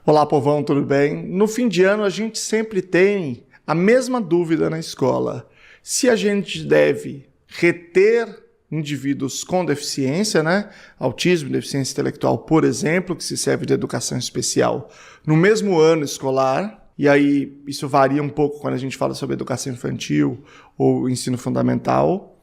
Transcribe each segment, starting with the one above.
Olá, povão, tudo bem? No fim de ano, a gente sempre tem a mesma dúvida na escola. Se a gente deve reter indivíduos com deficiência, né? Autismo, deficiência intelectual, por exemplo, que se serve de educação especial, no mesmo ano escolar. E aí, isso varia um pouco quando a gente fala sobre educação infantil ou ensino fundamental.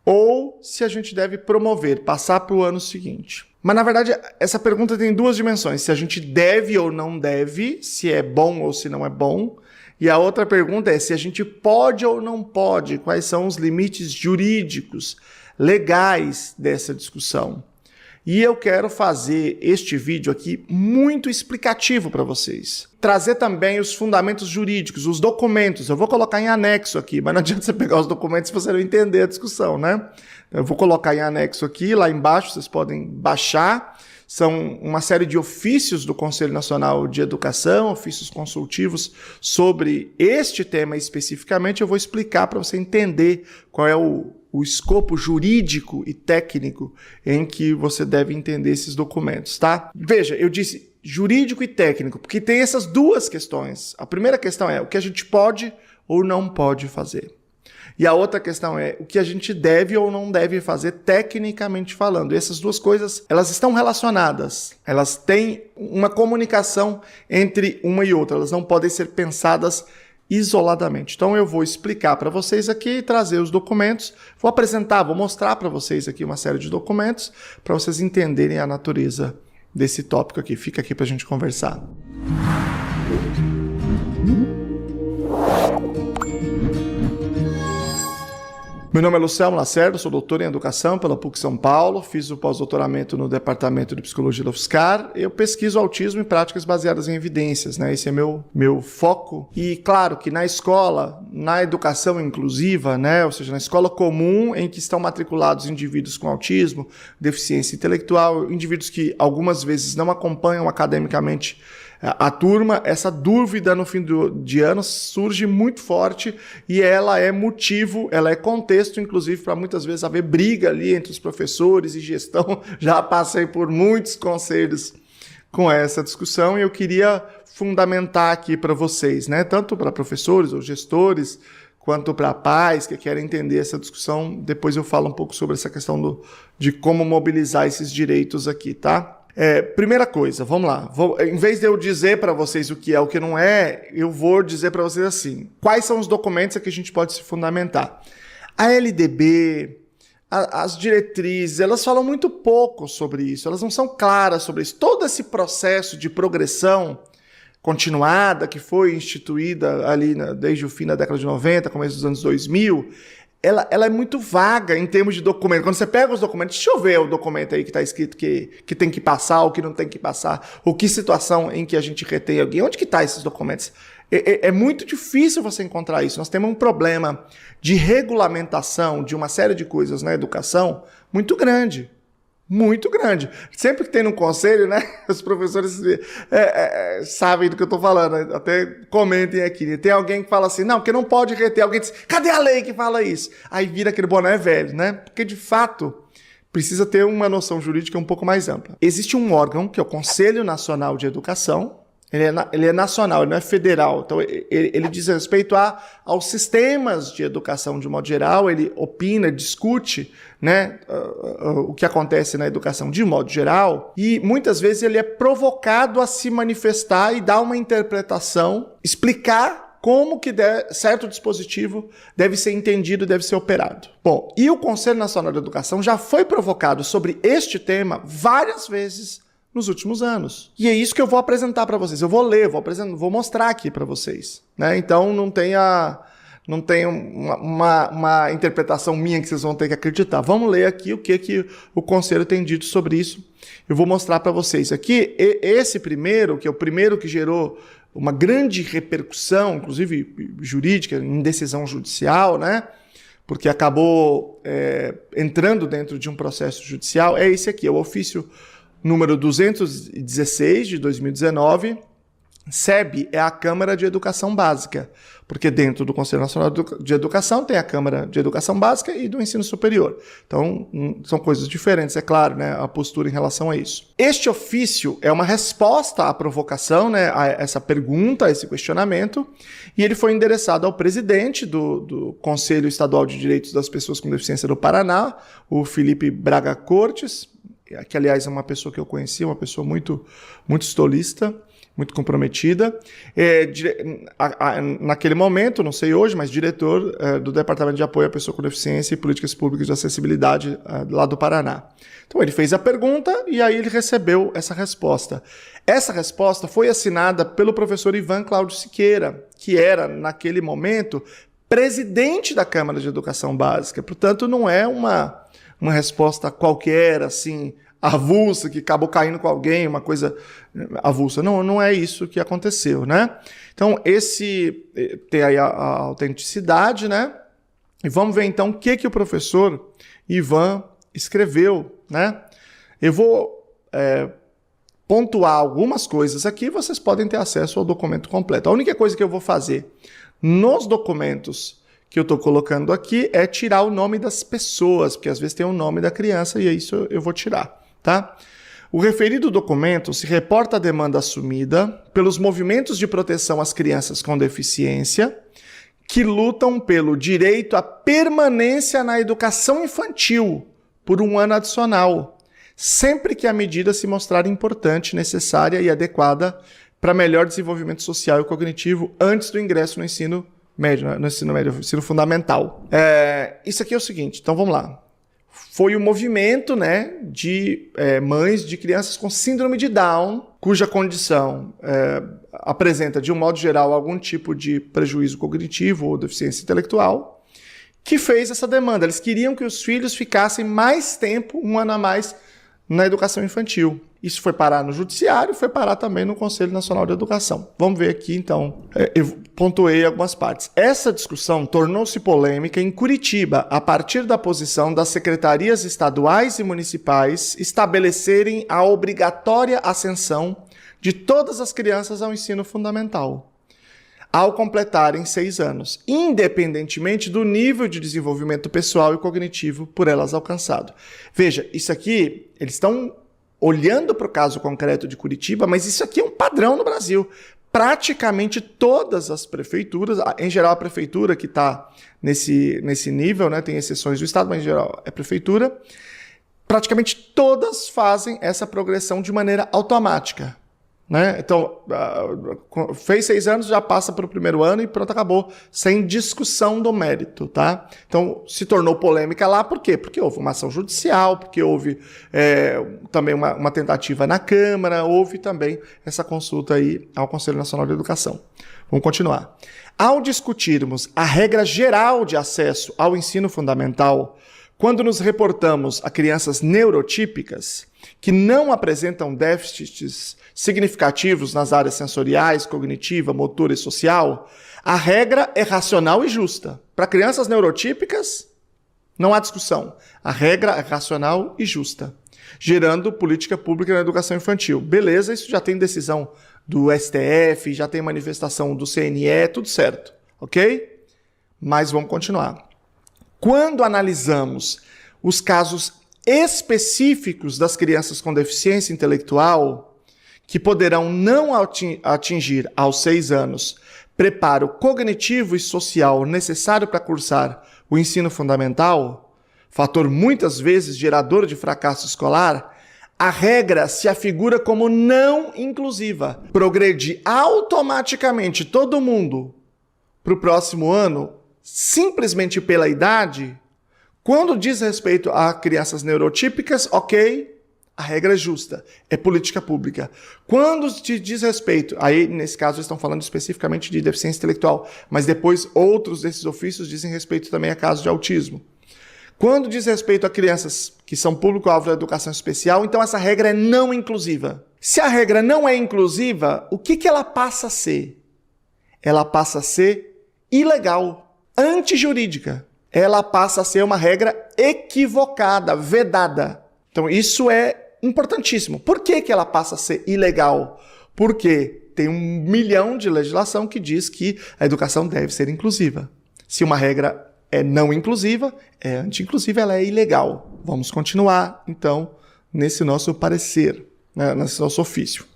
Ou se a gente deve promover, passar para o ano seguinte. Mas, na verdade, essa pergunta tem duas dimensões. Se a gente deve ou não deve, se é bom ou se não é bom. E a outra pergunta é se a gente pode ou não pode, quais são os limites jurídicos, legais dessa discussão. E eu quero fazer este vídeo aqui muito explicativo para vocês. Trazer também os fundamentos jurídicos, os documentos. Eu vou colocar em anexo aqui, mas não adianta você pegar os documentos se você não entender a discussão, né? Eu vou colocar em anexo aqui, lá embaixo vocês podem baixar. São uma série de ofícios do Conselho Nacional de Educação, ofícios consultivos sobre este tema especificamente. Eu vou explicar para você entender qual é o escopo jurídico e técnico em que você deve entender esses documentos, tá? Veja, eu disse jurídico e técnico, porque tem essas duas questões. A primeira questão é o que a gente pode ou não pode fazer. E a outra questão é o que a gente deve ou não deve fazer tecnicamente falando. E essas duas coisas, elas estão relacionadas. Elas têm uma comunicação entre uma e outra. Elas não podem ser pensadas isoladamente. Então eu vou explicar para vocês aqui, trazer os documentos, vou apresentar, vou mostrar para vocês aqui uma série de documentos para vocês entenderem a natureza desse tópico aqui. Fica aqui para a gente conversar. Meu nome é Luciano Lacerda, sou doutor em Educação pela PUC São Paulo, fiz o pós-doutoramento no Departamento de Psicologia da UFSCar. Eu pesquiso autismo e práticas baseadas em evidências, né? Esse é meu foco. E claro que na escola, na educação inclusiva, né? Ou seja, na escola comum em que estão matriculados indivíduos com autismo, deficiência intelectual, indivíduos que algumas vezes não acompanham academicamente a turma, essa dúvida no fim de ano surge muito forte e ela é motivo, ela é contexto, inclusive, para muitas vezes haver briga ali entre os professores e gestão. Já passei por muitos conselhos com essa discussão e eu queria fundamentar aqui para vocês, né? Tanto para professores ou gestores, quanto para pais que querem entender essa discussão. Depois eu falo um pouco sobre essa questão de como mobilizar esses direitos aqui, tá? Primeira coisa, vamos lá. Em vez de eu dizer para vocês o que é o que não é, eu vou dizer para vocês assim, quais são os documentos a que a gente pode se fundamentar. A LDB, as diretrizes, elas falam muito pouco sobre isso, elas não são claras sobre isso. Todo esse processo de progressão continuada que foi instituída ali desde o fim da década de 90, começo dos anos 2000, ela é muito vaga em termos de documento. Quando você pega os documentos, deixa eu ver o documento aí que está escrito que tem que passar ou que não tem que passar, ou que situação em que a gente retém alguém. Onde que está esses documentos? É muito difícil você encontrar isso. Nós temos um problema de regulamentação de uma série de coisas na educação muito grande. Muito grande. Sempre que tem no conselho, né, os professores sabem do que eu estou falando, até comentem aqui. Tem alguém que fala assim, não, porque não pode reter. Alguém diz, cadê a lei que fala isso? Aí vira aquele boné velho, né? Porque, de fato, precisa ter uma noção jurídica um pouco mais ampla. Existe um órgão, que é o Conselho Nacional de Educação. Ele é nacional, ele não é federal. Então, ele diz respeito aos sistemas de educação de modo geral, ele opina, discute, né, o que acontece na educação de modo geral, e muitas vezes ele é provocado a se manifestar e dar uma interpretação, explicar como que certo dispositivo deve ser entendido, deve ser operado. Bom, e o Conselho Nacional de Educação já foi provocado sobre este tema várias vezes nos últimos anos. E é isso que eu vou apresentar para vocês. Eu vou ler, vou mostrar aqui para vocês, né? Então não tem uma interpretação minha que vocês vão ter que acreditar. Vamos ler aqui o que o Conselho tem dito sobre isso. Eu vou mostrar para vocês aqui. Esse primeiro, que é o primeiro que gerou uma grande repercussão, inclusive jurídica, em decisão judicial, né? Porque acabou entrando dentro de um processo judicial, é esse aqui, é o ofício número 216 de 2019, SEB é a Câmara de Educação Básica, porque dentro do Conselho Nacional de Educação tem a Câmara de Educação Básica e do Ensino Superior. Então, são coisas diferentes, é claro, né, a postura em relação a isso. Este ofício é uma resposta à provocação, né, a essa pergunta, a esse questionamento, e ele foi endereçado ao presidente do Conselho Estadual de Direitos das Pessoas com Deficiência do Paraná, o Felipe Braga Cortes, que, aliás, é uma pessoa que eu conheci, uma pessoa muito estolista, muito comprometida. Naquele momento, não sei hoje, mas diretor do Departamento de Apoio à Pessoa com Deficiência e Políticas Públicas de Acessibilidade lá do Paraná. Então ele fez a pergunta e aí ele recebeu essa resposta. Essa resposta foi assinada pelo professor Ivan Cláudio Siqueira, que era, naquele momento, presidente da Câmara de Educação Básica. Portanto, não é uma resposta qualquer, assim, avulsa, que acabou caindo com alguém, uma coisa avulsa. Não é isso que aconteceu, né? Então, tem aí a autenticidade, né? E vamos ver, então, o que o professor Ivan escreveu, né? Eu vou pontuar algumas coisas aqui, vocês podem ter acesso ao documento completo. A única coisa que eu vou fazer nos documentos que eu estou colocando aqui é tirar o nome das pessoas, porque às vezes tem o nome da criança e isso eu vou tirar. Tá? O referido documento se reporta a demanda assumida pelos movimentos de proteção às crianças com deficiência que lutam pelo direito à permanência na educação infantil por um ano adicional, sempre que a medida se mostrar importante, necessária e adequada para melhor desenvolvimento social e cognitivo antes do ingresso no ensino ensino fundamental. Isso aqui é o seguinte, então vamos lá. Foi o movimento, né, de mães de crianças com síndrome de Down, cuja condição apresenta, de um modo geral, algum tipo de prejuízo cognitivo ou deficiência intelectual, que fez essa demanda. Eles queriam que os filhos ficassem mais tempo, um ano a mais, na educação infantil. Isso foi parar no Judiciário, foi parar também no Conselho Nacional de Educação. Vamos ver aqui, então, eu pontuei algumas partes. Essa discussão tornou-se polêmica em Curitiba, a partir da posição das secretarias estaduais e municipais estabelecerem a obrigatória ascensão de todas as crianças ao ensino fundamental, ao completarem 6 anos, independentemente do nível de desenvolvimento pessoal e cognitivo por elas alcançado. Veja, isso aqui, eles estão olhando para o caso concreto de Curitiba, mas isso aqui é um padrão no Brasil. Praticamente todas as prefeituras, em geral a prefeitura que está nesse nível, né, tem exceções do Estado, mas em geral é prefeitura, praticamente todas fazem essa progressão de maneira automática. Né? Então, fez 6 anos, já passa para o primeiro ano e pronto, acabou, sem discussão do mérito. Tá? Então, se tornou polêmica lá, por quê? Porque houve uma ação judicial, porque houve também uma tentativa na Câmara, houve também essa consulta aí ao Conselho Nacional de Educação. Vamos continuar. Ao discutirmos a regra geral de acesso ao ensino fundamental, quando nos reportamos a crianças neurotípicas que não apresentam déficits significativos nas áreas sensoriais, cognitiva, motora e social, a regra é racional e justa. Para crianças neurotípicas, não há discussão. A regra é racional e justa, gerando política pública na educação infantil. Beleza, isso já tem decisão do STF, já tem manifestação do CNE, tudo certo, ok? Mas vamos continuar. Quando analisamos os casos específicos das crianças com deficiência intelectual, que poderão não atingir aos 6 anos preparo cognitivo e social necessário para cursar o ensino fundamental, fator muitas vezes gerador de fracasso escolar, a regra se afigura como não inclusiva. Progredir automaticamente todo mundo para o próximo ano, simplesmente pela idade, quando diz respeito a crianças neurotípicas, ok, a regra é justa, é política pública. Quando se diz respeito, aí nesse caso eles estão falando especificamente de deficiência intelectual, mas depois outros desses ofícios dizem respeito também a casos de autismo. Quando diz respeito a crianças que são público-alvo da educação especial, então essa regra é não inclusiva. Se a regra não é inclusiva, o que ela passa a ser? Ela passa a ser ilegal, antijurídica. Ela passa a ser uma regra equivocada, vedada. Então isso é importantíssimo. Por que ela passa a ser ilegal? Porque tem 1 milhão de legislação que diz que a educação deve ser inclusiva. Se uma regra é não inclusiva, é anti-inclusiva, ela é ilegal. Vamos continuar, então, nesse nosso parecer, né, nesse nosso ofício.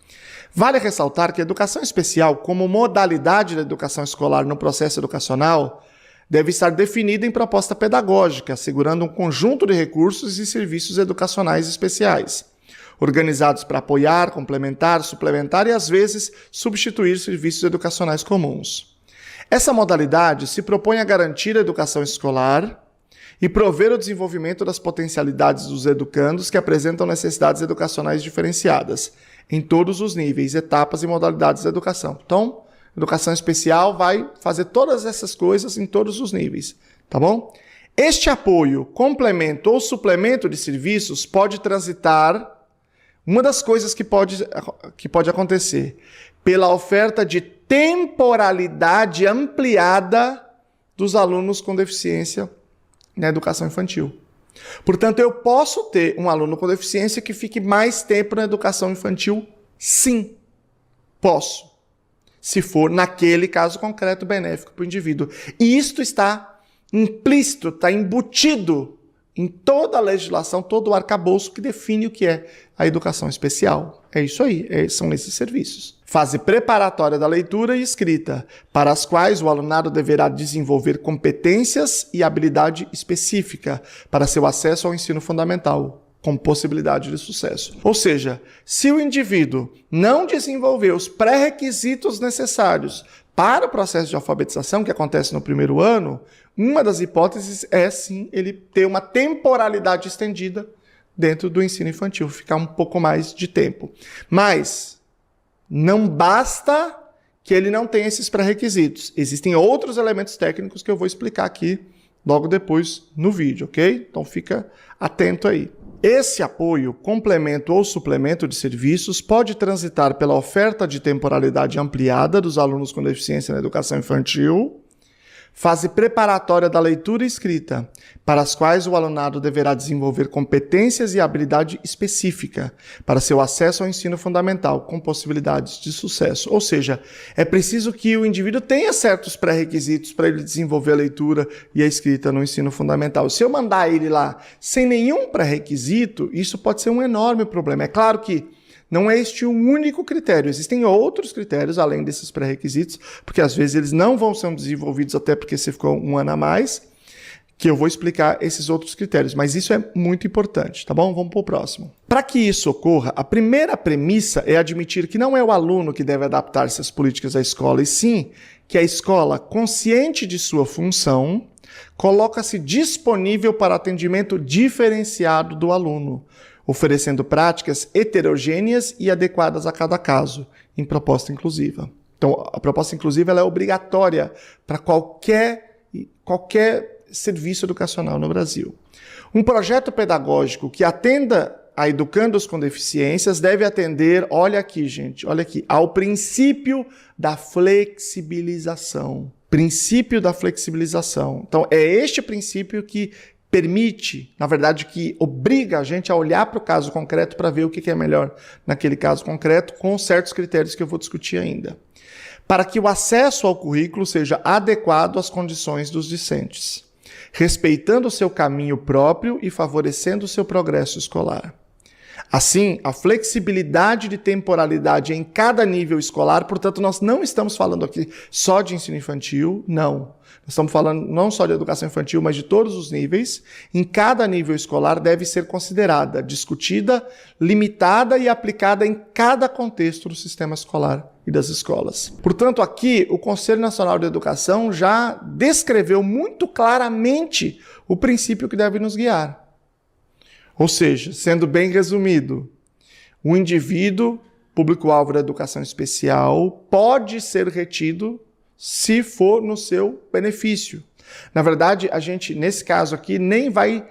Vale ressaltar que a educação especial, como modalidade da educação escolar no processo educacional, deve estar definida em proposta pedagógica, assegurando um conjunto de recursos e serviços educacionais especiais, organizados para apoiar, complementar, suplementar e, às vezes, substituir serviços educacionais comuns. Essa modalidade se propõe a garantir a educação escolar e prover o desenvolvimento das potencialidades dos educandos que apresentam necessidades educacionais diferenciadas, em todos os níveis, etapas e modalidades da educação. Então, educação especial vai fazer todas essas coisas em todos os níveis, tá bom? Este apoio, complemento ou suplemento de serviços pode transitar, uma das coisas que pode acontecer, pela oferta de temporalidade ampliada dos alunos com deficiência na educação infantil. Portanto, eu posso ter um aluno com deficiência que fique mais tempo na educação infantil? Sim, posso. Se for, naquele caso concreto, benéfico para o indivíduo. E isto está implícito, está embutido em toda a legislação, todo o arcabouço que define o que é a educação especial. É isso aí, são esses serviços. Fase preparatória da leitura e escrita, para as quais o alunado deverá desenvolver competências e habilidade específica para seu acesso ao ensino fundamental, com possibilidade de sucesso. Ou seja, se o indivíduo não desenvolver os pré-requisitos necessários para o processo de alfabetização, que acontece no primeiro ano, uma das hipóteses é, sim, ele ter uma temporalidade estendida dentro do ensino infantil, ficar um pouco mais de tempo. Mas não basta que ele não tenha esses pré-requisitos. Existem outros elementos técnicos que eu vou explicar aqui logo depois no vídeo, ok? Então fica atento aí. Esse apoio, complemento ou suplemento de serviços pode transitar pela oferta de temporalidade ampliada dos alunos com deficiência na educação infantil, fase preparatória da leitura e escrita, para as quais o alunado deverá desenvolver competências e habilidade específica para seu acesso ao ensino fundamental, com possibilidades de sucesso. Ou seja, é preciso que o indivíduo tenha certos pré-requisitos para ele desenvolver a leitura e a escrita no ensino fundamental. Se eu mandar ele lá sem nenhum pré-requisito, isso pode ser um enorme problema. É claro que não é este o único critério, existem outros critérios além desses pré-requisitos, porque às vezes eles não vão ser desenvolvidos até porque você ficou um ano a mais, que eu vou explicar esses outros critérios, mas isso é muito importante, tá bom? Vamos para o próximo. Para que isso ocorra, a primeira premissa é admitir que não é o aluno que deve adaptar-se às políticas da escola, e sim que a escola, consciente de sua função, coloca-se disponível para atendimento diferenciado do aluno, oferecendo práticas heterogêneas e adequadas a cada caso, em proposta inclusiva. Então, a proposta inclusiva ela é obrigatória para qualquer serviço educacional no Brasil. Um projeto pedagógico que atenda a educandos com deficiências deve atender, olha aqui, gente, olha aqui, ao princípio da flexibilização. Princípio da flexibilização. Então, é este princípio que permite, na verdade, que obriga a gente a olhar para o caso concreto para ver o que é melhor naquele caso concreto, com certos critérios que eu vou discutir ainda. Para que o acesso ao currículo seja adequado às condições dos discentes, respeitando o seu caminho próprio e favorecendo o seu progresso escolar. Assim, a flexibilidade de temporalidade em cada nível escolar, portanto, nós não estamos falando aqui só de ensino infantil, não. Nós estamos falando não só de educação infantil, mas de todos os níveis. Em cada nível escolar deve ser considerada, discutida, limitada e aplicada em cada contexto do sistema escolar e das escolas. Portanto, aqui o Conselho Nacional de Educação já descreveu muito claramente o princípio que deve nos guiar. Ou seja, sendo bem resumido, o indivíduo, público-alvo da educação especial, pode ser retido se for no seu benefício. Na verdade, a gente, nesse caso aqui, nem vai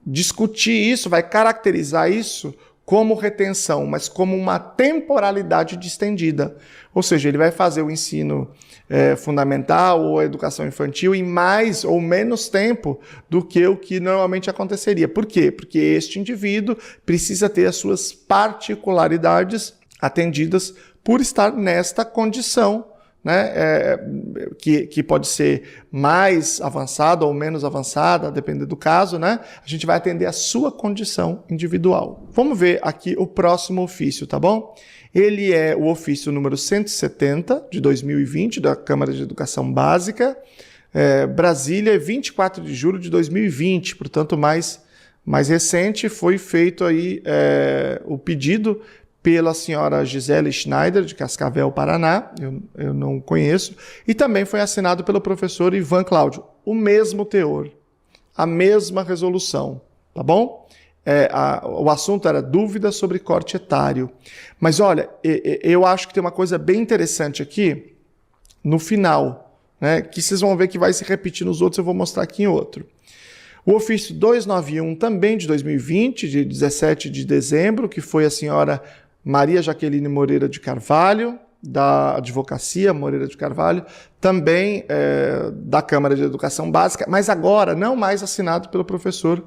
discutir isso, vai caracterizar isso como retenção, mas como uma temporalidade distendida. Ou seja, ele vai fazer o ensino fundamental ou a educação infantil em mais ou menos tempo do que o que normalmente aconteceria. Por quê? Porque este indivíduo precisa ter as suas particularidades atendidas por estar nesta condição, né, que pode ser mais avançada ou menos avançada, dependendo do caso, né? A gente vai atender a sua condição individual. Vamos ver aqui o próximo ofício, tá bom? Ele é o ofício número 170 de 2020 da Câmara de Educação Básica, Brasília, 24 de julho de 2020, portanto mais recente. Foi feito aí o pedido pela senhora Gisele Schneider, de Cascavel, Paraná, eu não conheço, e também foi assinado pelo professor Ivan Cláudio. O mesmo teor, a mesma resolução, tá bom? O assunto era dúvida sobre corte etário. Mas olha, eu acho que tem uma coisa bem interessante aqui no final, né, que vocês vão ver que vai se repetir nos outros, eu vou mostrar aqui em outro. O ofício 291, também de 2020, de 17 de dezembro, que foi a senhora Maria Jaqueline Moreira de Carvalho, da Advocacia Moreira de Carvalho, também da Câmara de Educação Básica, mas agora não mais assinado pelo professor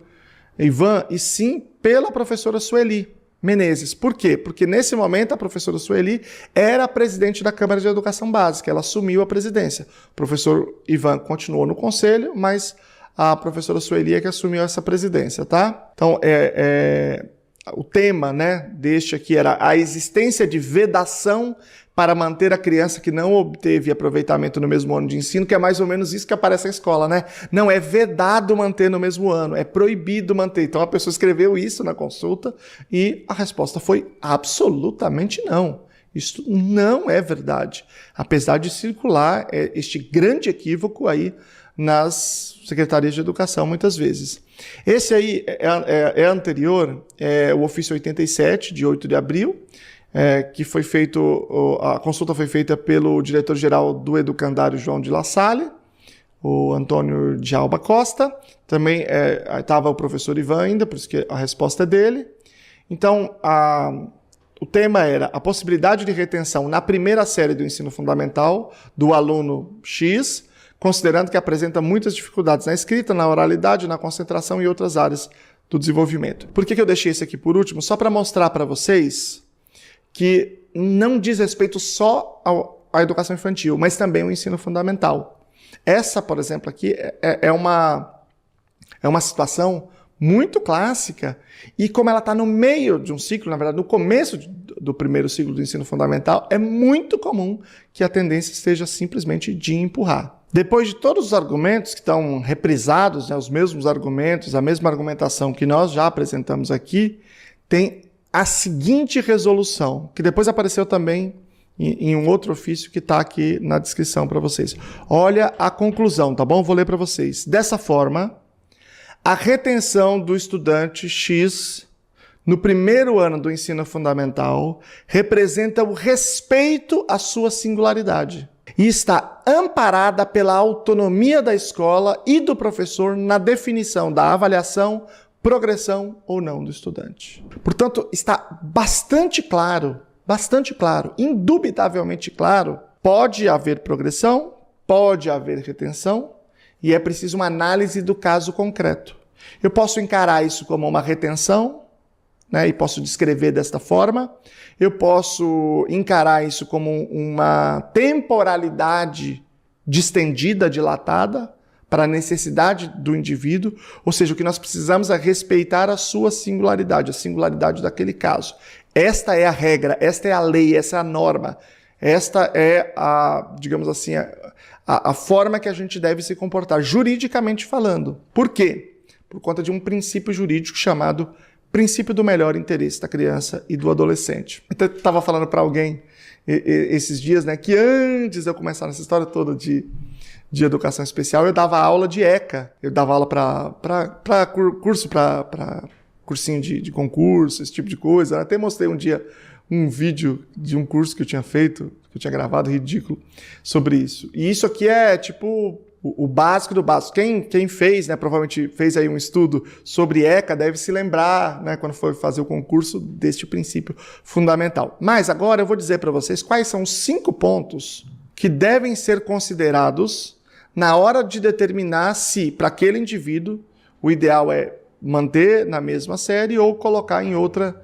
Ivan, e sim pela professora Sueli Menezes. Por quê? Porque nesse momento a professora Sueli era a presidente da Câmara de Educação Básica, ela assumiu a presidência. O professor Ivan continuou no conselho, mas a professora Sueli é que assumiu essa presidência, tá? Então, o tema, né, deste aqui era a existência de vedação para manter a criança que não obteve aproveitamento no mesmo ano de ensino, que é mais ou menos isso que aparece na escola, né? Não é vedado manter no mesmo ano, é proibido manter. Então a pessoa escreveu isso na consulta e a resposta foi absolutamente não. Isso não é verdade. Apesar de circular este grande equívoco aí nas secretarias de educação, muitas vezes. Esse aí é anterior, o ofício 87, de 8 de abril, que foi feito, a consulta foi feita pelo diretor-geral do Educandário João de La Salle, o Antônio de Alba Costa, também estava o professor Ivan ainda, por isso que a resposta é dele. Então, o tema era a possibilidade de retenção na primeira série do ensino fundamental do aluno X, considerando que apresenta muitas dificuldades na escrita, na oralidade, na concentração e outras áreas do desenvolvimento. Por que eu deixei esse aqui por último? Só para mostrar para vocês que não diz respeito só à educação infantil, mas também ao ensino fundamental. Essa, por exemplo, aqui é uma situação muito clássica, e como ela está no meio de um ciclo, na verdade, no começo do primeiro ciclo do ensino fundamental, é muito comum que a tendência seja simplesmente de empurrar. Depois de todos os argumentos que estão reprisados, né, os mesmos argumentos, a mesma argumentação que nós já apresentamos aqui, tem a seguinte resolução, que depois apareceu também em um outro ofício que está aqui na descrição para vocês. Olha a conclusão, tá bom? Vou ler para vocês. Dessa forma, a retenção do estudante X no primeiro ano do ensino fundamental representa o respeito à sua singularidade e está amparada pela autonomia da escola e do professor na definição da avaliação, progressão ou não do estudante. Portanto, está bastante claro, indubitavelmente claro, pode haver progressão, pode haver retenção, e é preciso uma análise do caso concreto. Eu posso encarar isso como uma retenção, né, e posso descrever desta forma. Eu posso encarar isso como uma temporalidade distendida, dilatada, para a necessidade do indivíduo, ou seja, o que nós precisamos é respeitar a sua singularidade, a singularidade daquele caso. Esta é a regra, esta é a lei, essa é a norma, esta é digamos assim, a forma que a gente deve se comportar, juridicamente falando. Por quê? Por conta de um princípio jurídico chamado princípio do melhor interesse da criança e do adolescente. Eu estava falando para alguém esses dias, né, que antes de eu começar nessa história toda de educação especial, eu dava aula de ECA, eu dava aula para cursinho de concurso, esse tipo de coisa. Eu até mostrei um dia um vídeo de um curso que eu tinha feito, que eu tinha gravado, ridículo, sobre isso. E isso aqui é tipo o básico do básico. Quem fez, né, provavelmente fez aí um estudo sobre ECA, deve se lembrar, né, quando for fazer o concurso, deste princípio fundamental. Mas agora eu vou dizer para vocês quais são os 5 pontos que devem ser considerados na hora de determinar se, para aquele indivíduo, o ideal é manter na mesma série ou colocar em outra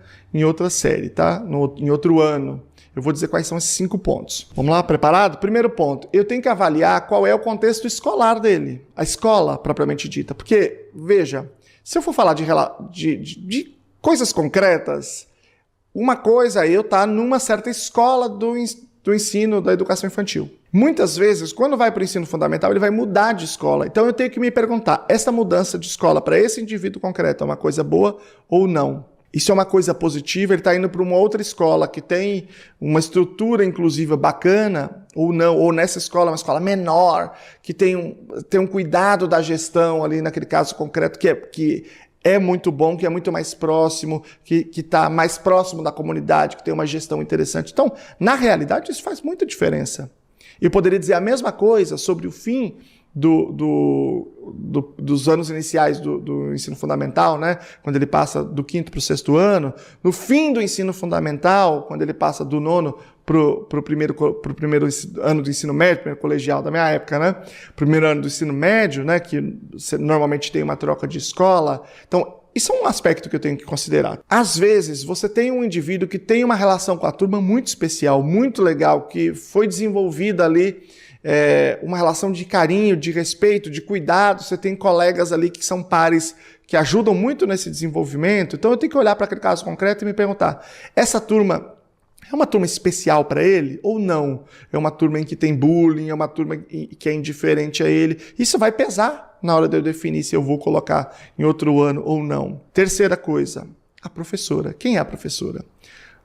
série, tá? Em outro ano. Eu vou dizer quais são esses 5 pontos. Vamos lá, preparado? Primeiro ponto, eu tenho que avaliar qual é o contexto escolar dele, a escola propriamente dita. Porque, veja, se eu for falar de coisas concretas, uma coisa é eu estar numa certa escola do ensino da educação infantil. Muitas vezes, quando vai para o ensino fundamental, ele vai mudar de escola. Então eu tenho que me perguntar, essa mudança de escola para esse indivíduo concreto é uma coisa boa ou não? Isso é uma coisa positiva, ele está indo para uma outra escola que tem uma estrutura inclusiva bacana, ou não, ou nessa escola, uma escola menor, que tem um cuidado da gestão ali, naquele caso concreto, que é muito bom, que é muito mais próximo, que está mais próximo da comunidade, que tem uma gestão interessante. Então, na realidade, isso faz muita diferença. Eu poderia dizer a mesma coisa sobre o fim dos anos iniciais do ensino fundamental, né? Quando ele passa do 5º para o 6º ano, no fim do ensino fundamental, quando ele passa do 9º para o primeiro ano do ensino médio, primeiro colegial da minha época, né? Primeiro ano do ensino médio, né? Que você normalmente tem uma troca de escola. Então, isso é um aspecto que eu tenho que considerar. Às vezes, você tem um indivíduo que tem uma relação com a turma muito especial, muito legal, que foi desenvolvida ali uma relação de carinho, de respeito, de cuidado. Você tem colegas ali que são pares que ajudam muito nesse desenvolvimento. Então eu tenho que olhar para aquele caso concreto e me perguntar, essa turma é uma turma especial para ele ou não? É uma turma em que tem bullying, é uma turma que é indiferente a ele? Isso vai pesar na hora de eu definir se eu vou colocar em outro ano ou não. Terceira coisa, a professora. Quem é a professora?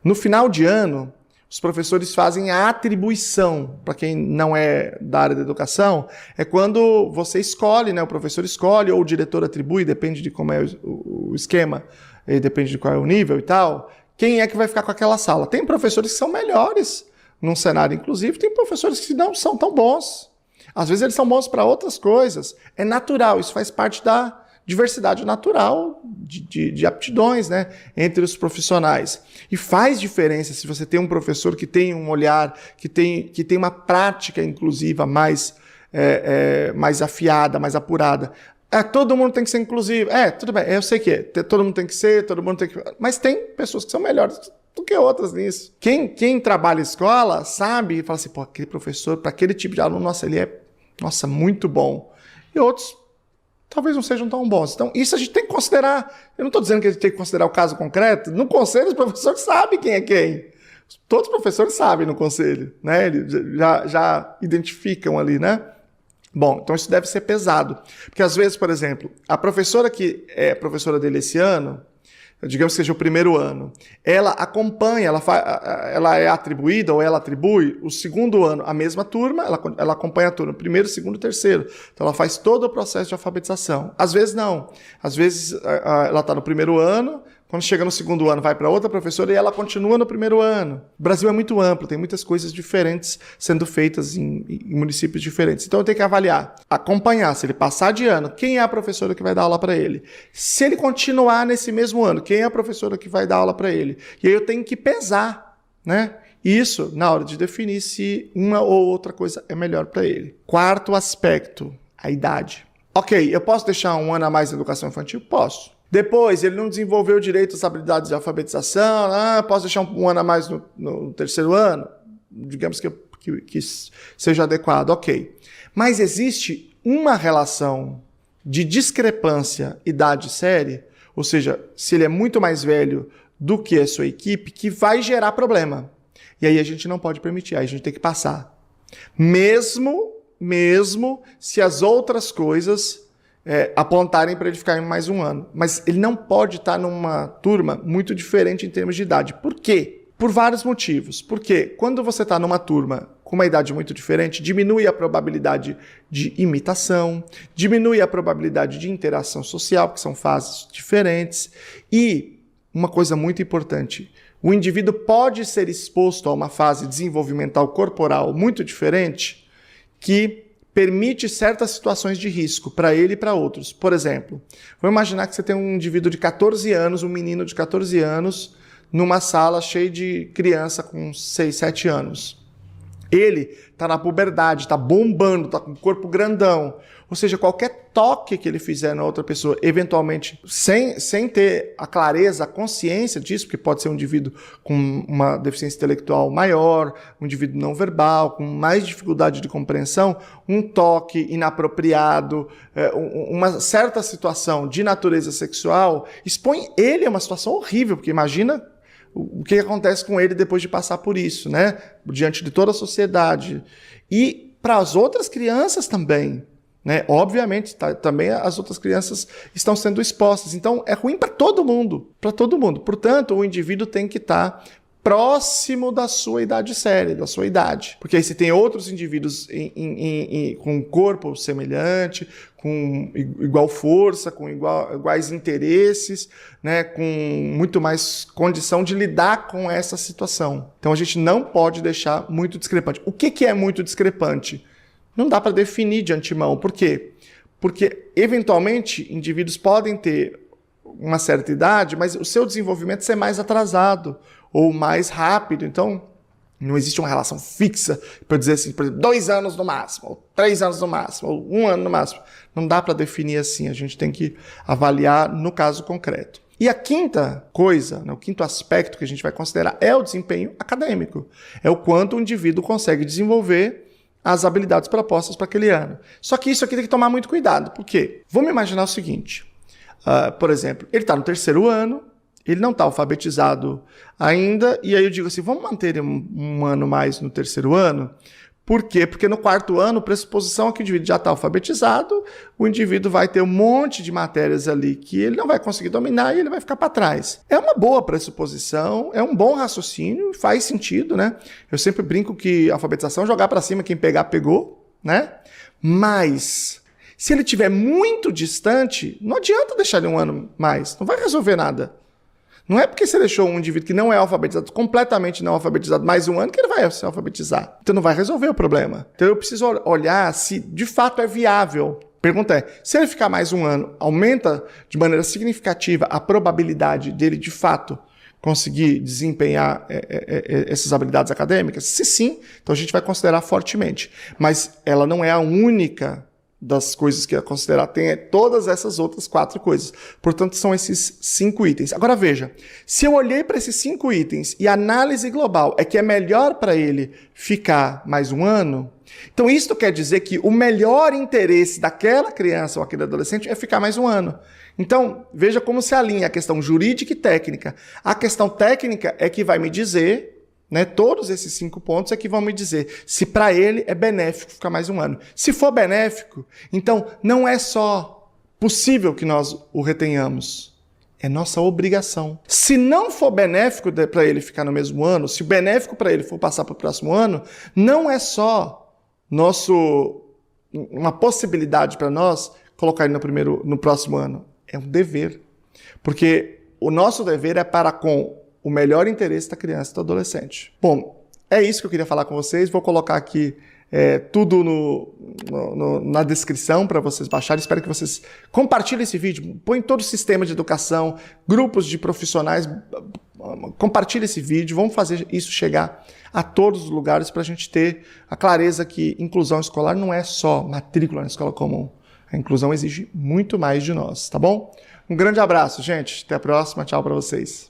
No final de ano, os professores fazem a atribuição. Para quem não é da área da educação, é quando você escolhe, né? O professor escolhe ou o diretor atribui, depende de como é o esquema, depende de qual é o nível e tal. Quem é que vai ficar com aquela sala? Tem professores que são melhores num cenário, inclusive, tem professores que não são tão bons. Às vezes eles são bons para outras coisas. É natural, isso faz parte da diversidade natural de aptidões, né, entre os profissionais. E faz diferença se você tem um professor que tem um olhar, que tem uma prática inclusiva mais afiada, mais apurada. Todo mundo tem que ser inclusivo. Tudo bem, eu sei que todo mundo tem que ser, todo mundo tem que... Mas tem pessoas que são melhores do que outras nisso. Quem trabalha em escola sabe e fala assim, aquele professor, para aquele tipo de aluno, nossa, ele é muito bom. E outros talvez não sejam tão bons. Então, isso a gente tem que considerar. Eu não estou dizendo que a gente tem que considerar o caso concreto. No conselho, os professores sabem quem é quem. Todos os professores sabem no conselho, né? Eles já identificam ali, né? Bom, então isso deve ser pesado. Porque às vezes, por exemplo, a professora que é professora dele esse ano, digamos que seja o primeiro ano, ela acompanha, ela é atribuída ou ela atribui o segundo ano a mesma turma, ela acompanha a turma, primeiro, segundo, terceiro. Então ela faz todo o processo de alfabetização. Às vezes não. Às vezes ela está no primeiro ano, quando chega no segundo ano vai para outra professora e ela continua no primeiro ano. O Brasil é muito amplo, tem muitas coisas diferentes sendo feitas em municípios diferentes. Então eu tenho que avaliar, acompanhar, se ele passar de ano, quem é a professora que vai dar aula para ele? Se ele continuar nesse mesmo ano, quem é a professora que vai dar aula para ele? E aí eu tenho que pesar, né? Isso na hora de definir se uma ou outra coisa é melhor para ele. Quarto aspecto, a idade. Ok, eu posso deixar um ano a mais na educação infantil? Posso. Depois, ele não desenvolveu direito às habilidades de alfabetização, posso deixar um ano a mais no terceiro ano? Digamos que seja adequado, ok. Mas existe uma relação de discrepância idade-série, ou seja, se ele é muito mais velho do que a sua equipe, que vai gerar problema. E aí a gente não pode permitir, aí a gente tem que passar. Mesmo se as outras coisas apontarem para ele ficar em mais um ano. Mas ele não pode estar numa turma muito diferente em termos de idade. Por quê? Por vários motivos. Porque quando você está numa turma com uma idade muito diferente, diminui a probabilidade de imitação, diminui a probabilidade de interação social, porque são fases diferentes. E uma coisa muito importante, o indivíduo pode ser exposto a uma fase desenvolvimental corporal muito diferente que permite certas situações de risco para ele e para outros. Por exemplo, vamos imaginar que você tem um indivíduo de 14 anos, um menino de 14 anos, numa sala cheia de criança com 6, 7 anos. Ele está na puberdade, está bombando, está com o corpo grandão. Ou seja, qualquer toque que ele fizer na outra pessoa, eventualmente, sem ter a clareza, a consciência disso, porque pode ser um indivíduo com uma deficiência intelectual maior, um indivíduo não verbal, com mais dificuldade de compreensão, um toque inapropriado, uma certa situação de natureza sexual, expõe ele a uma situação horrível, porque imagina o que acontece com ele depois de passar por isso, né? Diante de toda a sociedade. E para as outras crianças também, né? Obviamente, também as outras crianças estão sendo expostas. Então, é ruim para todo mundo, para todo mundo. Portanto, o indivíduo tem que estar próximo da sua idade séria, da sua idade. Porque aí você tem outros indivíduos com um corpo semelhante, com igual força, com iguais interesses, né, com muito mais condição de lidar com essa situação. Então a gente não pode deixar muito discrepante. O que é muito discrepante? Não dá para definir de antemão. Por quê? Porque, eventualmente, indivíduos podem ter uma certa idade, mas o seu desenvolvimento ser mais atrasado ou mais rápido. Então, não existe uma relação fixa para dizer assim, por exemplo, 2 anos no máximo, ou 3 anos no máximo, ou 1 ano no máximo. Não dá para definir assim, a gente tem que avaliar no caso concreto. E a quinta coisa, né, o quinto aspecto que a gente vai considerar é o desempenho acadêmico. É o quanto o indivíduo consegue desenvolver as habilidades propostas para aquele ano. Só que isso aqui tem que tomar muito cuidado. Por quê? Vamos imaginar o seguinte. Por exemplo, ele está no 3º ano, ele não está alfabetizado ainda, e aí eu digo assim, vamos manter ele um ano mais no 3º ano? Por quê? Porque no 4º ano, pressuposição é que o indivíduo já está alfabetizado, o indivíduo vai ter um monte de matérias ali que ele não vai conseguir dominar e ele vai ficar para trás. É uma boa pressuposição, é um bom raciocínio, faz sentido, né? Eu sempre brinco que a alfabetização é jogar para cima, quem pegar, pegou, né? Mas se ele estiver muito distante, não adianta deixar ele um ano mais, não vai resolver nada. Não é porque você deixou um indivíduo que não é alfabetizado, completamente não alfabetizado, mais um ano, que ele vai se alfabetizar. Então não vai resolver o problema. Então eu preciso olhar se de fato é viável. Pergunta é, se ele ficar mais um ano, aumenta de maneira significativa a probabilidade dele de fato conseguir desempenhar essas habilidades acadêmicas? Se sim, então a gente vai considerar fortemente. Mas ela não é a única das coisas que a considerar, tem todas essas outras 4 coisas. Portanto, são esses 5 itens. Agora veja, se eu olhei para esses 5 itens e a análise global é que é melhor para ele ficar mais um ano, então isso quer dizer que o melhor interesse daquela criança ou aquele adolescente é ficar mais um ano. Então, veja como se alinha a questão jurídica e técnica. A questão técnica é que vai me dizer, né, todos esses 5 pontos é que vão me dizer se para ele é benéfico ficar mais um ano. Se for benéfico, então não é só possível que nós o retenhamos, é nossa obrigação. Se não for benéfico para ele ficar no mesmo ano, se o benéfico para ele for passar para o próximo ano, não é só uma possibilidade para nós colocar ele no próximo ano. É um dever. Porque o nosso dever é para com o melhor interesse da criança e do adolescente. Bom, é isso que eu queria falar com vocês. Vou colocar aqui tudo na descrição para vocês baixarem. Espero que vocês compartilhem esse vídeo. Põe todo o sistema de educação, grupos de profissionais. Compartilhe esse vídeo. Vamos fazer isso chegar a todos os lugares para a gente ter a clareza que inclusão escolar não é só matrícula na escola comum. A inclusão exige muito mais de nós, tá bom? Um grande abraço, gente. Até a próxima. Tchau para vocês.